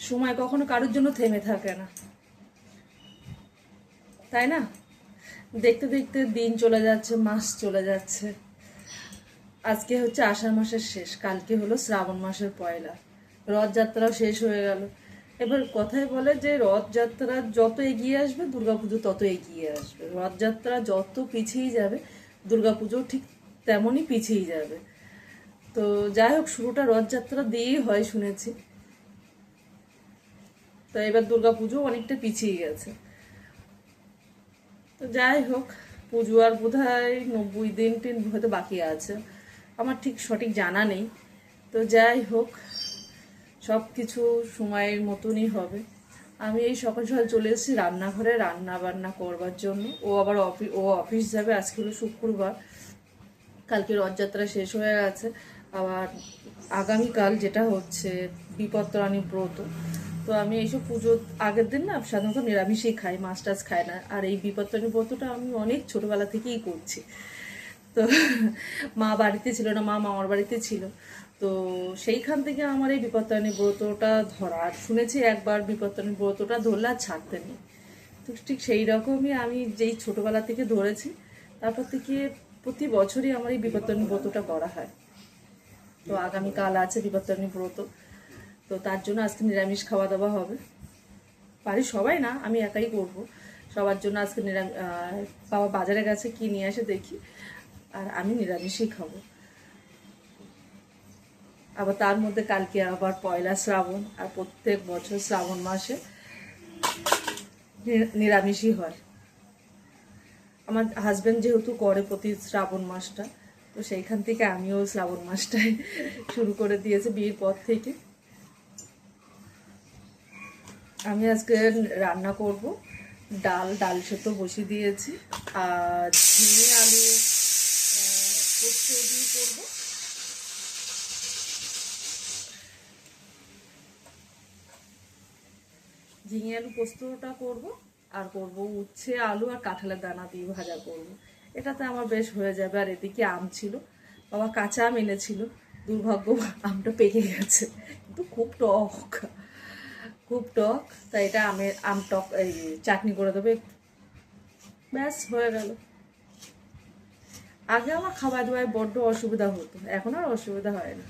সময় কখনো কারোর জন্য থেমে থাকে না, তাই না? দেখতে দেখতে দিন চলে যাচ্ছে, মাস চলে যাচ্ছে। আজকে হচ্ছে আষাঢ় মাসের শেষ, কালকে হলো শ্রাবণ মাসের পয়লা, রথযাত্রাও শেষ হয়ে গেল। এবার কথায় বলে যে রথযাত্রা যত এগিয়ে আসবে দুর্গাপুজো তত এগিয়ে আসবে, রথযাত্রা যত পিছিয়ে যাবে দুর্গাপুজো ঠিক তেমনই পিছিয়ে যাবে। তো যাই হোক, শুরুটা রথযাত্রা দিয়েই হয় শুনেছি। তো এবার দুর্গাপুজো অনেকটা পিছিয়ে গেছে। তো যাই হোক, পুজো আর বোধহয় 90 দিন হয়তো বাকি আছে, আমার ঠিক সঠিক জানা নেই। তো যাই হোক, সব কিছু সময়ের মতনই হবে। আমি এই সকাল সকাল চলে এসেছি রান্নাঘরে রান্না বান্না করবার জন্য। ও আবার অফিস যাবে, আজকে হলো শুক্রবার, কালকে রথযাত্রা শেষ হয়ে গেছে। আবার আগামীকাল যেটা হচ্ছে বিপত্তারাণী ব্রত। তো আমি এইসব পুজোর আগের দিন না সাধারণত নিরামিষই খাই, মাছ টাছ খাই না। আর এই বিপত্তারাণী ব্রতটা আমি অনেক ছোটোবেলা থেকেই করছি। তো মা বাড়িতে ছিল না, মা মামার বাড়িতে ছিল। তো সেইখান থেকে আমার এই বিপত্তারিণী ব্রতটা ধরা, আর শুনেছি একবার বিপত্তারিণী ব্রতটা ধরলে আর ছাড়তে নেই। তো ঠিক সেই রকমই আমি যেই ছোটোবেলা থেকে ধরেছি, তারপর থেকে প্রতি বছরই আমার এই বিপত্তারিণী ব্রতটা করা হয়। তো আগামীকাল আছে বিপত্তারিণী ব্রত, তো তার জন্য আজকে নিরামিষ খাওয়া দাওয়া হবে। বাড়ির সবাই না, আমি একাই করব। সবার জন্য আজকে বাবা বাজারে গেছে, কি নিয়ে আসে দেখি, আর আমি নিরামিষই খাবো। আবার তার মধ্যে কালকে আবার পয়লা শ্রাবণ, আর প্রত্যেক বছর শ্রাবণ মাসে নিরামিষই হয়। আমার হাজব্যান্ড যেহেতু করে প্রতি শ্রাবণ মাসটা, তো সেইখান থেকে আমিও শ্রাবণ মাসটাই শুরু করে দিয়েছি বিয়ের পর থেকে। আমি আজকে রান্না করব, ডাল সেদ্ধ বসিয়ে দিয়েছি, আর ঝিঙে আলু পোস্ত দিয়ে করবো। ঝিঙে আলু পোস্তটা করব, আর করব উচ্ছে আলু আর কাঁঠালের দানা দিয়ে ভাজা করব। এটাতে আমার বেশ হয়ে যাবে। আর এদিকে আম ছিল, বাবা কাঁচা আম এনেছিল, দুর্ভাগ্য আমটা পেকে গেছে, কিন্তু খুব টক, খুব টক। তাই এটা আম টক এই চাটনি করে দেবে, ব্যাস হয়ে গেল। আগে আমার খাওয়া দাওয়ায় বড্ড অসুবিধা হতো, এখন আর অসুবিধা হয় না।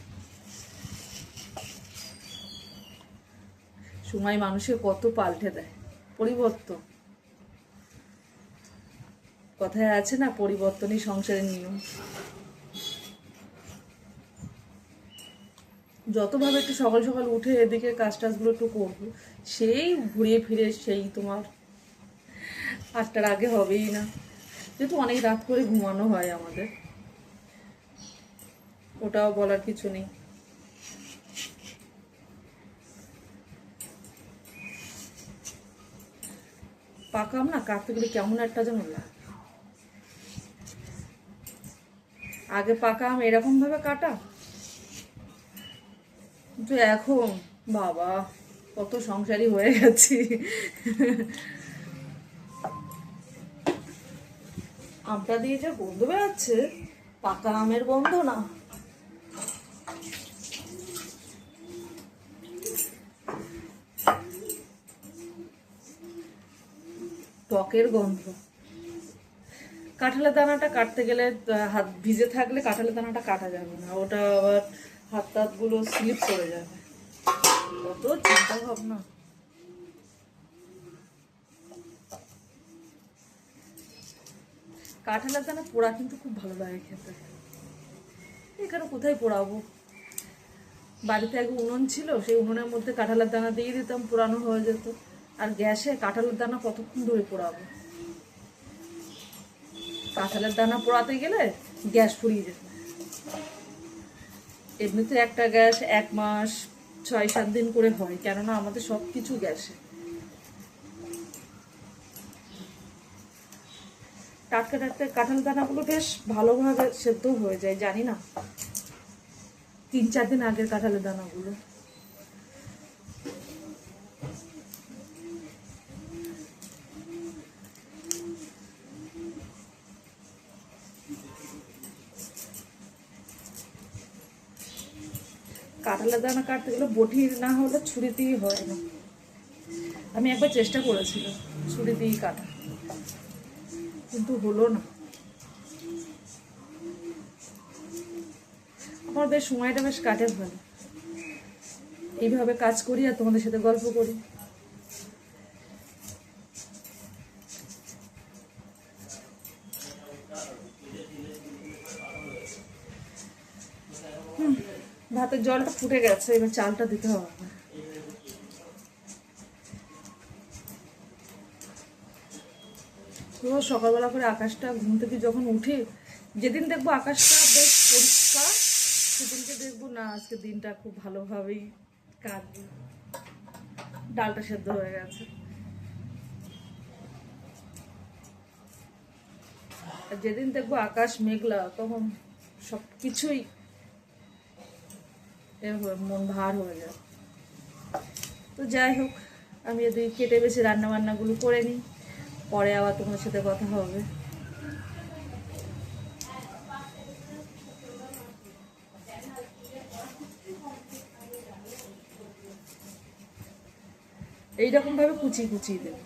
সময় মানুষের কত পাল্টে দেয়, পরিবর্তন। কথায় আছে না, পরিবর্তনই সংসারের নিয়ম। যতভাবে একটু সকাল সকাল উঠে এদিকে কাজ টাজগুলো একটু করবো, সেই ঘুরিয়ে ফিরে সেই তোমার 8টার আগে হবেই না, যেহেতু অনেক রাত করে ঘুমানো হয় আমাদের, ওটাও বলার কিছু নেই। পাকা আম না কাটতে গেলে কেমন একটা যেন লাগে। আগে পাকা আম এরকম ভাবে কাটা, কিন্তু এখন বাবা কত সংসারী হয়ে গেছি। আমটা দিয়ে যা গন্ধ বেরোচ্ছে, পাকা আমের গন্ধ না, টকের গন্ধ। কাঁঠালের দানাটা কাটতে গেলে হাত ভিজে থাকলে কাঁঠালের দানাটা কাটা যাবে না, ওটা আবার হাত টাতগুলো স্লিপ করে যাবে, কত চিন্তা ভাবনা। কাঁঠালের দানা পোড়া কিন্তু খুব ভালো লাগে খেতে। এখানে কোথায় পোড়াবো, বাড়িতে আগে উনুন ছিল, সেই উনুনের মধ্যে কাঁঠালের দানা দিয়ে দিতাম, পোড়ানো হয়ে যেত। আর গ্যাসে কাঁঠালের দানা কতক্ষণ ধরে পোড়াবো, কাঁঠালের দানা পোড়াতে গেলে গ্যাস ফুরিয়ে যেত। এমনিতে একটা গ্যাস 1 মাস 6-7 দিন করে হয়, কেননা আমাদের সব কিছু গ্যাসে। টাটকা টাটকা কাঁঠাল দানাগুলো বেশ ভালোভাবে সেদ্ধ হয়ে যায়, জানি না 3-4 দিন আগের কাঁঠালের দানাগুলো। কাঁঠালের দানা কাটতে গেলে বটি না হলে ছুরিতেই হয় না। আমি একবার চেষ্টা করেছিলাম ছুরি দিয়েই কাটা, কিন্তু হলো না। আমার বেশ সময়টা বেশ কাটে ভালো, এইভাবে কাজ করি আর তোমাদের সাথে গল্প করি। ভাতের জলটা ফুটে গেছে, এবার চালটা দিতে হবে। তো সকালবেলা করে আকাশটা ঘুম থেকে যখন উঠে, যেদিন দেখবো আকাশটা বেশ পরিষ্কার সেদিনকে দেখবো না আজকে দিনটা খুব ভালোভাবেই কাটবে। ডালটা সেদ্ধ হয়ে গেছে। আর যেদিন দেখবো আকাশ মেঘলা তখন সব কিছুই মন ভার হয়ে যায়। তো যাই হোক, আমি যদি কেটে বেছে রান্না বান্নাগুলো করে নিই, পরে আবার তোমার সাথে কথা হবে। এইরকম ভাবে কুচিয়ে কুচিয়ে দেবে।